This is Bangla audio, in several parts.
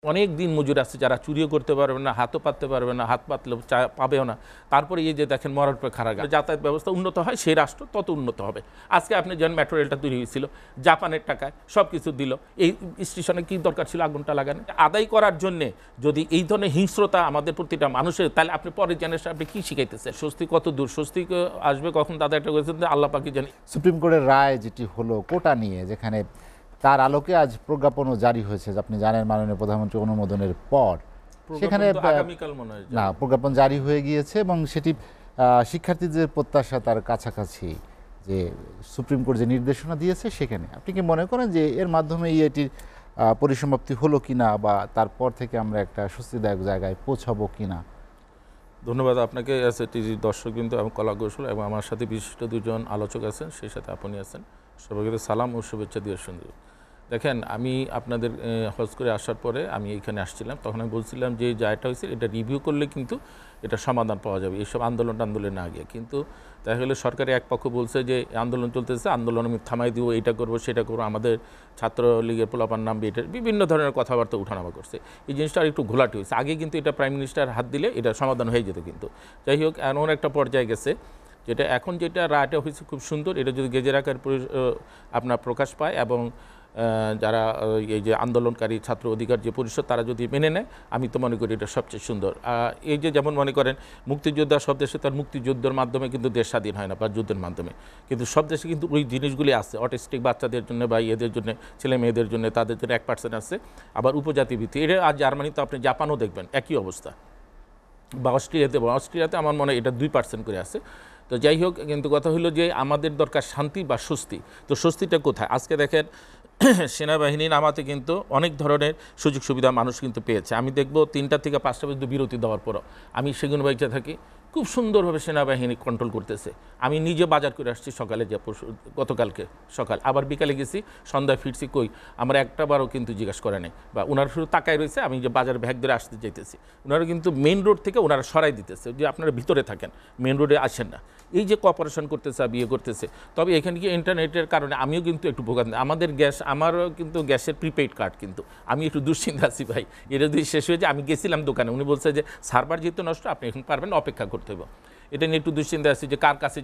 অনেক দিন মজুর আছে যারা চুরিও করতে পারবে না, হাতও পাততে পারবে না, হাত পাতলে পাবেও না। তারপরে এই যে দেখেন মরার পর খারাপ যাতায়াত ব্যবস্থা উন্নত হয়, সেই রাষ্ট্র তত উন্নত হবে। আজকে আপনি যেন মেট্রো রেলটা তৈরি হয়েছিল জাপানের টাকায়, সব কিছু দিল, এই স্টেশনে কি দরকার ছিল আগুনটা লাগানো? আদায় করার জন্যে যদি এই ধরনের হিংস্রতা আমাদের প্রতিটা মানুষের, তাহলে আপনি পরের জেনারেশন আপনি কী শিখাইতেছেন? স্বস্তি কত দূর, স্বস্তি আসবে কখন? দাদা একটা করেছেন আল্লাহ পাকি জানি। সুপ্রিম কোর্টের রায় যেটি হলো কোটা নিয়ে, যেখানে তার আলোকে আজ প্রজ্ঞাপনও জারি হয়েছে, আপনি জানেন, মাননীয় প্রধানমন্ত্রী অনুমোদনের পর সেখানে না প্রজ্ঞাপন জারি হয়ে গিয়েছে এবং সেটি শিক্ষার্থীদের প্রত্যাশা তার কাছাকাছি, যে সুপ্রিম কোর্ট যে নির্দেশনা দিয়েছে সেখানে আপনি কি মনে করেন যে এর মাধ্যমে এটির পরিসমাপ্তি হলো কিনা, বা তারপর থেকে আমরা একটা স্বস্তিদায়ক জায়গায় পৌঁছাবো কিনা? ধন্যবাদ আপনাকে। টিভি দর্শক কিন্তু এবং কলা কৌশল এবং আমার সাথে বিশিষ্ট দুজন আলোচক আছেন, সেই সাথে আপনি আছেন, সবাইকে সালাম ও শুভেচ্ছা দিয়ে শুনছি। দেখেন, আমি আপনাদের হজ করে আসার পরে আমি এইখানে আসছিলাম, তখন আমি বলছিলাম যে জায়গাটা হয়েছে এটা রিভিউ করলে কিন্তু এটা সমাধান পাওয়া যাবে, এইসব আন্দোলনে না গিয়ে। কিন্তু দেখা গেলে সরকারি এক পক্ষ বলছে যে আন্দোলন চলতেছে, আন্দোলন আমি থামাই দিব, এটা করবো সেটা করবো, আমাদের ছাত্রলীগের পোলাপান নামবে, এটা বিভিন্ন ধরনের কথাবার্তা উঠানামা করছে। এই জিনিসটা আর একটু ঘোলাটি হয়েছে। আগে কিন্তু এটা প্রাইম মিনিস্টার হাত দিলে এটা সমাধান হয়ে যেত, কিন্তু যাই হোক এমন একটা পর্যায়ে গেছে যেটা এখন যেটা রায়টা হয়েছে খুব সুন্দর। এটা যদি গেজের আকার আপনার প্রকাশ পায় এবং যারা এই যে আন্দোলনকারী ছাত্র অধিকার যে পরিষদ তারা যদি মেনে নেয়, আমি তো মনে করি এটা সবচেয়ে সুন্দর। এই যে যেমন মনে করেন মুক্তিযোদ্ধা, সব দেশে তার মুক্তিযুদ্ধের মাধ্যমে কিন্তু দেশ স্বাধীন হয় না, বা যুদ্ধের মাধ্যমে, কিন্তু সব দেশে কিন্তু ওই জিনিসগুলি আছে। অটিস্টিক বাচ্চাদের জন্য বা এদের জন্য, ছেলে মেয়েদের জন্য, তাদের জন্য 1% আছে। আবার উপজাতি ভিত্তি এটা, আর জার্মানিতে আপনি জাপানও দেখবেন একই অবস্থা, বা অস্ট্রিয়াতে আমার মনে হয় এটা 2% করে আছে। তো যাই হোক, কিন্তু কথা হলো যে আমাদের দরকার শান্তি বা স্বস্তি। তো স্বস্তিটা কোথায়? আজকে দেখেন সেনাবাহিনী নামাতে কিন্তু অনেক ধরনের সুযোগ সুবিধা মানুষ কিন্তু পেয়েছে। আমি দেখব 3টা থেকে 5টা পর্যন্ত বিরতি দেওয়ার পরও আমি সেগুলো বাইচে থাকি, খুব সুন্দরভাবে সেনাবাহিনী কন্ট্রোল করতেছে। আমি নিজে বাজার করে আসছি সকালে, যে গতকালকে সকাল, আবার বিকালে গেছি, সন্ধ্যায় ফিরছি, কই আমার একটাবারও কিন্তু জিজ্ঞাসা করে নেই, বা ওনারা শুধু তাকায় রয়েছে। আমি যে বাজার ব্যাগ ধরে আসতে চাইতেছি, ওনারা কিন্তু মেন রোড থেকে ওনারা সরাই দিতেছে যে আপনারা ভিতরে থাকেন, মেন রোডে আসেন না। এই যে কোঅপারেশন করতেছে, বিয়ে করতেছে। তবে এখানে কি ইন্টারনেটের কারণে আমিও কিন্তু একটু ভোগান্তি। আমাদের গ্যাস, আমারও কিন্তু গ্যাসের প্রিপেইড কার্ড, কিন্তু আমি একটু দুশ্চিন্তা আছি ভাই, এটা যদি শেষ হয়ে যায়। আমি গেছিলাম দোকানে, উনি বলছে যে সার্ভার যেহেতু নষ্ট, আপনি এখন পারবেন অপেক্ষা করতে হবে। এটা নিয়ে একটু দুশ্চিন্তা আছে যে কার কাছে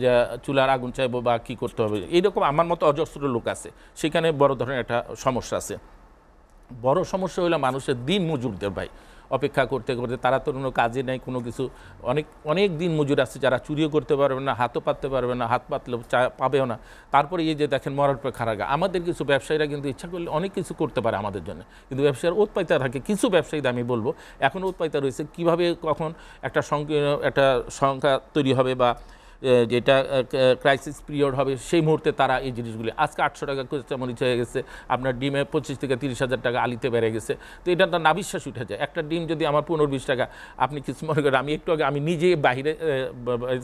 যা চুলার আগুন চাইবো বা কী করতে হবে। এইরকম আমার মতো অজস্র লোক আছে, সেখানে বড় ধরনের একটা সমস্যা আছে। বড় সমস্যা হলো মানুষের দিন মজুরদের ভাই, অপেক্ষা করতে করতে, তারা তো কোনো কাজে নেই, কোনো কিছু। অনেক দিন মজুর আছে যারা চুরিও করতে পারবে না, হাতও পাততে পারবে না, হাত পাতলে পাবেও না। তারপরে এই যে দেখেন মরার পর খারাপ। আমাদের কিছু ব্যবসায়ীরা কিন্তু ইচ্ছা করলে অনেক কিছু করতে পারে আমাদের জন্য, কিন্তু ব্যবসায়ীর উৎপাইতা থাকে। কিছু ব্যবসায়ীদের আমি বলবো এখন উৎপাইতা রয়েছে, কীভাবে কখন একটা সংখ্যা তৈরি হবে বা যেটা ক্রাইসিস পিরিয়ড হবে, সেই মুহূর্তে তারা এই জিনিসগুলি। আজকে 800 টাকা মরিচ হয়ে গেছে, আপনার ডিমে 25 থেকে 30,000 টাকা আলিতে বেড়ে গেছে। তো এটা তার নাবিশ্বাস উঠে যায়। একটা ডিম যদি আমার 15-20 টাকা, আপনি কিছু মনে করেন, আমি একটু আগে আমি নিজেই বাইরে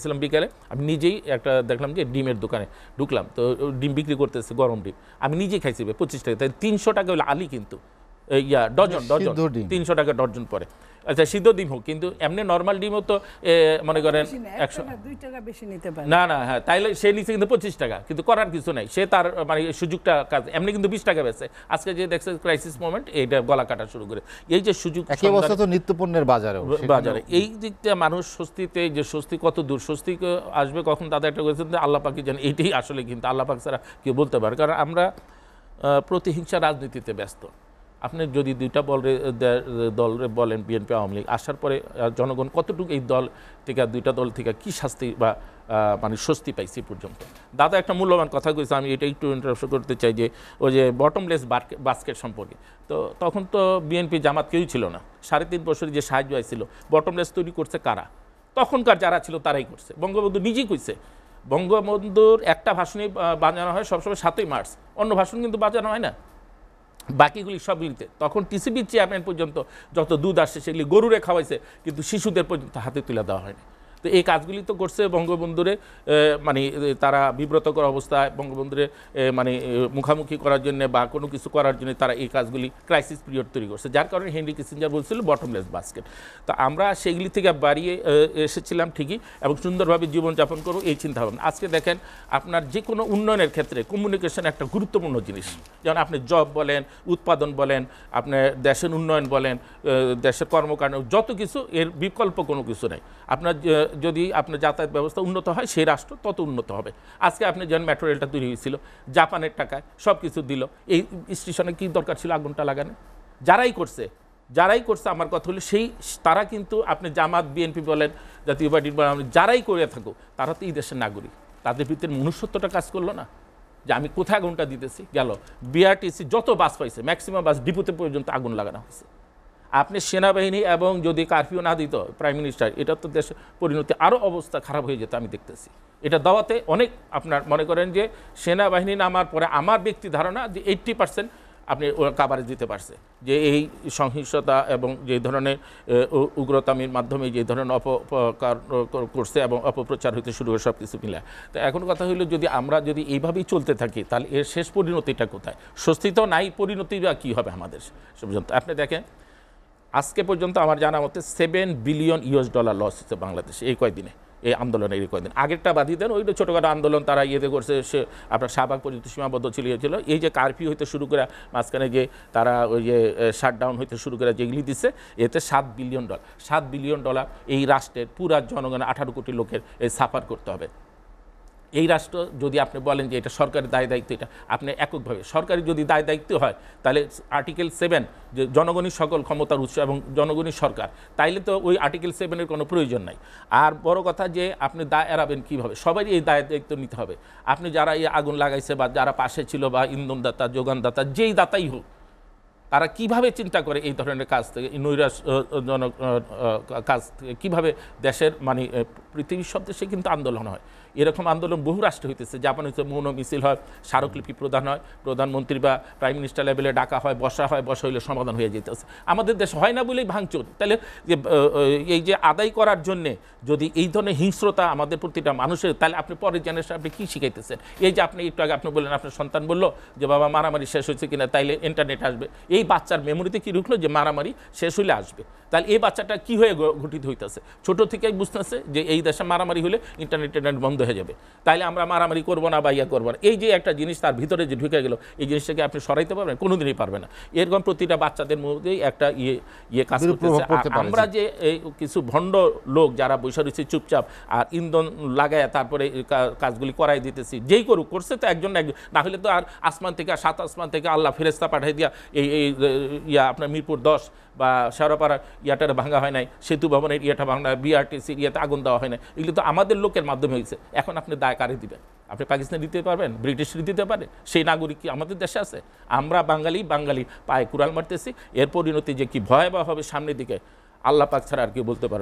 ছিলাম বিকালে, আমি নিজেই একটা দেখলাম যে ডিমের দোকানে ঢুকলাম, তো ডিম বিক্রি করতেছে, গরম ডিম, আমি নিজেই খাইছি 25 টাকা, তাই 300 টাকা হলো আলি, কিন্তু ডজন 300 টাকা ডজন পরে। আচ্ছা, সিদ্ধ ডিম হোক, কিন্তু এমনি নর্মাল ডিমও তো মনে করেন 2 টাকা বেশি নিতে পারে না। হ্যাঁ, তাইলে সে নিচে কিন্তু 25 টাকা, কিন্তু করার কিছু নাই, সে তার মানে সুযোগটা কাজ, এমনি কিন্তু 20 টাকা বেচে। আজকে যে দেখছে ক্রাইসিস মোমেন্ট, এইটা গলা কাটা শুরু করে। এই যে সুযোগ, একই অবস্থা তো নিত্যপণ্যের বাজারে, এই দিকটা মানুষ স্বস্তিতে, যে স্বস্তি কত দূর, স্বস্তি আসবে কখন? দাদা একটা করেছেন আল্লাহ পাকি জানেন। এইটাই আসলে কিন্তু আল্লাহ পাক ছাড়া কেউ বলতে পারে, কারণ আমরা প্রতিহিংসা রাজনীতিতে ব্যস্ত। আপনি যদি 2টা দলরে বলেন, বিএনপি আওয়ামী লীগ আসার পরে জনগণ কতটুকু এই দল থেকে, 2টা দল থেকে কি শাস্তি বা মানে স্বস্তি পাইছি পর্যন্ত। দাদা একটা মূল্যবান কথা কইছে, আমি এটা একটু ইন্টারাপশন করতে চাই, যে ওই যে বটমলেস বাস্কেট সম্পর্কে। তো তখন তো বিএনপি জামাত কেউই ছিল না, 3.5 বছর যে সাহায্য হয়েছিল, বটমলেস তৈরি করছে কারা? তখনকার যারা ছিল তারাই করছে। বঙ্গবন্ধু নিজেই কইছে, বঙ্গবন্ধুর একটা ভাষণই বাজানো হয় সবসময় 7ই মার্চ, অন্য ভাষণ কিন্তু বাজানো হয় না, বাকিগুলি সব মিলতে। তখন টিসিবির চেয়ারম্যান পর্যন্ত যত দুধ আসছে সেগুলি গরুরে খাওয়াইছে, কিন্তু শিশুদের পর্যন্ত হাতে তুলে দেওয়া হয়নি। তো এই কাজগুলি তো করছে বঙ্গবন্ধুরে মানে তারা বিব্রতকর অবস্থায় বঙ্গবন্ধুরে মানে মুখামুখি করার জন্য বা কোনো কিছু করার জন্য তারা এই কাজগুলি ক্রাইসিস পিরিয়ড তৈরি করছে, যার কারণে হেনরি কিসিঞ্জার বলছিল বটমলেস বাস্কেট। তো আমরা সেগুলি থেকে বাড়িয়ে এসেছিলাম ঠিকই এবং সুন্দরভাবে জীবনযাপন করবো এই চিন্তা ভাবনা। আজকে দেখেন আপনার যে কোনো উন্নয়নের ক্ষেত্রে কমিউনিকেশন একটা গুরুত্বপূর্ণ জিনিস, যেমন আপনি জব বলেন, উৎপাদন বলেন, আপনার দেশের উন্নয়ন বলেন, দেশের কর্মকাণ্ড, যত কিছু এর বিকল্প কোনো কিছু নেই। আপনার যদি আপনার যাতায়াত ব্যবস্থা উন্নত হয় সেই রাষ্ট্র তত উন্নত হবে। আজকে আপনি যেমন মেট্রো রেলটা তৈরি হয়েছিল জাপানের টাকায়, সব কিছু দিল, এই স্টেশনে কী দরকার ছিল আগুনটা লাগানো? যারাই করছে আমার কথা হলো সেই তারা কিন্তু আপনি জামাত বিএনপি বলেন, জাতীয় পার্টির বলেন, যারাই করে থাকুক তারা তো এই দেশের নাগরিক, তাদের ভিতরে মনুষ্যত্বটা কাজ করলো না যে আমি কোথায় আগুনটা দিতেছি? গেল বিআরটিসি যত বাস পাইছে ম্যাক্সিমাম বাস ডিপোতে পর্যন্ত আগুন লাগানো হয়েছে। আপনি সেনাবাহিনী এবং যদি কারফিউ না দিত প্রাইম মিনিস্টার, এটা তো দেশের পরিণতি আরও অবস্থা খারাপ হয়ে যেত আমি দেখতেছি। এটা দাওয়াতে অনেক আপনার মনে করেন যে সেনাবাহিনী নামার পরে আমার ব্যক্তি ধারণা যে 80% আপনি কাভারেজ দিতে পারছে যে এই সহিংসতা এবং যে ধরনের উগ্রতামির মাধ্যমে যে ধরনের অপকার করছে এবং অপপ্রচার হইতে শুরু করে সব কিছু মিলে। তো এখন কথা হইলো যদি আমরা যদি এইভাবেই চলতে থাকি তাহলে এর শেষ পরিণতিটা কোথায়? স্বস্তি তো নাই, পরিণতি বা কী হবে আমাদের সে পর্যন্ত? আপনি দেখেন আজকে পর্যন্ত আমার জানা মতে $7 বিলিয়ন লস হচ্ছে বাংলাদেশে এই কয়দিনে, এই আন্দোলনের এই কয়দিন। আগেরটা বাদই দেন, ওইটা ছোটোখাটো আন্দোলন তারা ইয়েতে করছে, সে আপনার শাহবাগ পর্যন্ত সীমাবদ্ধ ছিল। এই যে কারফিউ হইতে শুরু করে মাঝখানে যে তারা ওই যে শাটডাউন হইতে শুরু করে যেগুলি দিচ্ছে, এতে $7 বিলিয়ন এই রাষ্ট্রের পুরা জনগণের 18 কোটি লোকের এই সাফার করতে হবে। এই রাষ্ট্র যদি আপনি বলেন যে এটা সরকারের দায় দায়িত্ব, এটা আপনি এককভাবে সরকারি যদি দায় দায়িত্ব হয় তাহলে আর্টিকেল 7 যে জনগণই সকল ক্ষমতার উৎস এবং জনগণই সরকার, তাইলে তো ওই আর্টিকেল 7-এর কোনো প্রয়োজন নাই। আর বড় কথা যে আপনি দায় এড়াবেন কীভাবে? সবারই এই দায় দায়িত্ব নিতে হবে। আপনি যারা এই আগুন লাগাইছে বা যারা পাশে ছিল বা ইন্ধনদাতা যোগানদাতা যেই দাতাই হোক, তারা কিভাবে চিন্তা করে এই ধরনের কাজ থেকে, নৈরাশজনক কাজ থেকে কীভাবে দেশের মানে পৃথিবীর সব দেশে কিন্তু আন্দোলন হয়, এরকম আন্দোলন বহু রাষ্ট্রে হইতেছে। জাপান হচ্ছে মৌন মিছিল হয়, স্মারকলিপি প্রদান হয়, প্রধানমন্ত্রী বা প্রাইম মিনিস্টার লেভেলে ডাকা হয়, বসা হইলে সমাধান হয়ে যেতেছে। আমাদের দেশে হয় না বলেই ভাঙচুর। তাহলে যে এই যে আদায় করার জন্যে যদি এই ধরনের হিংস্রতা আমাদের প্রতিটা মানুষের, তাহলে আপনি পরের জেনারেশন আপনি কী শিখাইতেছেন? এই যে আপনি একটু আগে আপনি বললেন আপনার সন্তান বললো যে বাবা মারামারি শেষ হয়েছে কিনা, তাইলে ইন্টারনেট আসবে। এই বাচ্চার মেমোরিতে কি ঢুকলো যে মারামারি শেষ হইলে আসবে? তাহলে এই বাচ্চাটা কি হয়ে গঠিত হইতেছে? ছোট থেকেই বুঝতেছে যে এই দেশে মারামারি হলে ইন্টারনেট বন্ধ হয়ে যাবে, তাইলে আমরা মারামারি করবো না বা ইয়া করবো না। এই যে একটা জিনিস তার ভিতরে যে ঢুকে গেল, এই জিনিসটাকে আপনি সরাইতে পারবেন? কোনোদিনই পারবে না। এরকম প্রতিটা বাচ্চাদের মধ্যেই একটা ইয়ে কাজ করতেছে। আমরা যে এই কিছু ভণ্ড লোক যারা বসে রয়েছে চুপচাপ আর ইন্ধন লাগায় তারপরে কাজগুলি করাই দিতেছি, যেই করুক করছে তো একজন না হলে তো আর আসমান থেকে সাত আসমান থেকে আল্লাহ ফেরেস্তা পাঠাই দিয়া এই আপনার মিরপুর 10 বা শেওড়াপাড়ার ইয়াটার ভাঙা হয় নাই, সেতু ভবনের ইয়েটা ভাঙা, বিআরটিসির ইয়েতে আগুন দেওয়া হয় না, এগুলো তো আমাদের লোকের মাধ্যমে হয়েছে। এখন আপনি দায় কারে দিবেন? আপনি পাকিস্তান দিতে পারবেন? ব্রিটিশ দিতে পারে? সেই নাগরিক কি আমাদের দেশে আছে? আমরা বাঙালি পায়ে কুড়াল মারতেছি। এর পরিণতি যে কি ভয়াবহ হবে সামনের দিকে আল্লাহ পাক ছাড়া আর কেউ বলতে পারবে।